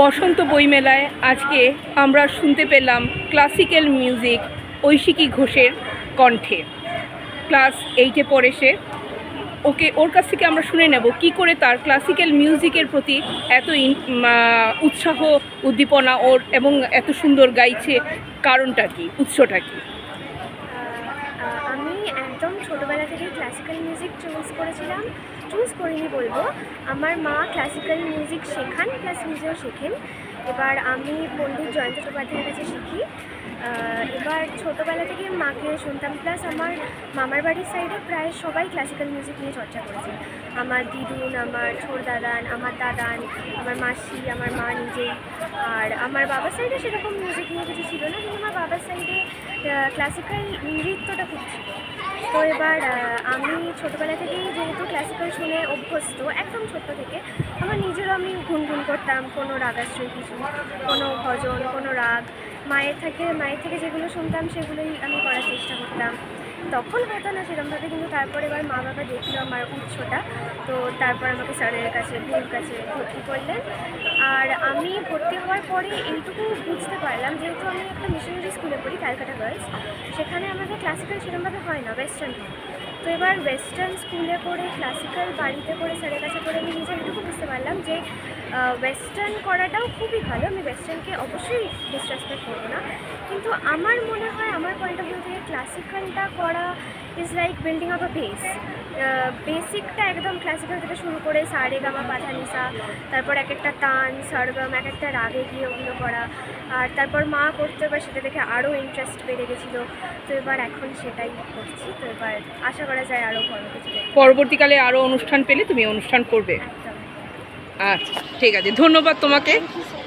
বসন্ত বইমেলায় আজকে আমরা শুনতে পেলাম ক্লাসিক্যাল মিউজিক ঐশিকী ঘোষের কণ্ঠে। ক্লাস 8-এ পড়ে সে। ওর কাছ থেকে আমরা শুনে নেব কি করে তার ক্লাসিক্যাল মিউজিকের প্রতি এত উৎসাহ উদ্দীপনা ওর এবং এত সুন্দর গাইছে, কারণটা কি, উৎসটা কি? আমি একদম ছোটোবেলা থেকেই ক্লাসিক্যাল মিউজিক চুজ করিনি বলবো। আমার মা ক্লাসিক্যাল মিউজিক শেখান, প্লাস নিজেও শেখেন। এবার আমি পণ্ডিত জয়ন্ত চট্টোপাধ্যায়ের কাছে শিখি। এবার ছোটোবেলা থেকে মাকে শুনতাম, প্লাস আমার মামার বাড়ির সাইডে প্রায় সবাই ক্লাসিক্যাল মিউজিক নিয়ে চর্চা করেছে। আমার দিদুন, আমার ছোট দাদান, আমার দাদান, আমার মাসি, আমার মা নিজেই। আর আমার বাবার সাইডে সেরকম মিউজিক নিয়ে কিছু ছিল না, কিন্তু আমার বাবার সাইডে ক্লাসিক্যাল নৃত্যটা খুব ছিল। তো এবার আমি ছোটোবেলা থেকেই যেহেতু ক্লাসিক্যাল শুনে অভ্যস্ত, একদম ছোট্ট থেকে আমার নিজেরও আমি গুনগুন করতাম কোনো রাগাশ্রয় কিছু, কোনো ভজন, কোনো রাগ। মায়ের থেকে যেগুলো শুনতাম সেগুলোই আমি করার চেষ্টা করতাম। তখন হতো না সেরকমভাবে, কিন্তু তারপরে এবার মা বাবা দেখলো আমার উৎসটা, তো তারপর আমাকে স্যারের কাছে, গুরুর কাছে ভর্তি করলেন। আর আমি ভর্তি হওয়ার পরে এইটুকু বুঝতে পারলাম, যেহেতু আমি একটা মিশনারি স্কুলে পড়ি, ক্যালকাটা গার্লস, সেখানে আমাদের ক্লাসিক্যাল সেরকমভাবে হয় না, ওয়েস্টার্ন হয়। তো এবার ওয়েস্টার্ন স্কুলে পড়ে ক্লাসিক্যাল বাড়িতে পড়ে স্যারের কাছে পড়ে আমি নিজে এইটুকু বুঝতে পারলাম যে ওয়েস্টার্ন করাটাও খুবই ভালো। আমি ওয়েস্টার্নকে অবশ্যই ডিসরেসপেক্ট করবো না, কিন্তু আমার মনে হয়, আমার পয়েন্ট অফ ভিউ থেকে ক্লাসিক্যালটা করা is like building up a base. বেসিকটা একদম ক্লাসিক্যাল থেকে শুরু করে সা রে গা মা পা ধা নি সা, তারপর এক একটা তান সরগম, এক একটা রাগে গিয়ে ওগুলো করা। আর তারপর মা করতে, এবার সেটা দেখে আরও ইন্টারেস্ট বেড়ে গেছিলো। তো এবার এখন সেটাই করছি। তো এবার আশা করা যায় আরও ভালো কিছু পরবর্তীকালে আরও অনুষ্ঠান পেলে তুমি অনুষ্ঠান করবে। একদম। আচ্ছা, ঠিক আছে, ধন্যবাদ তোমাকে। Thank you.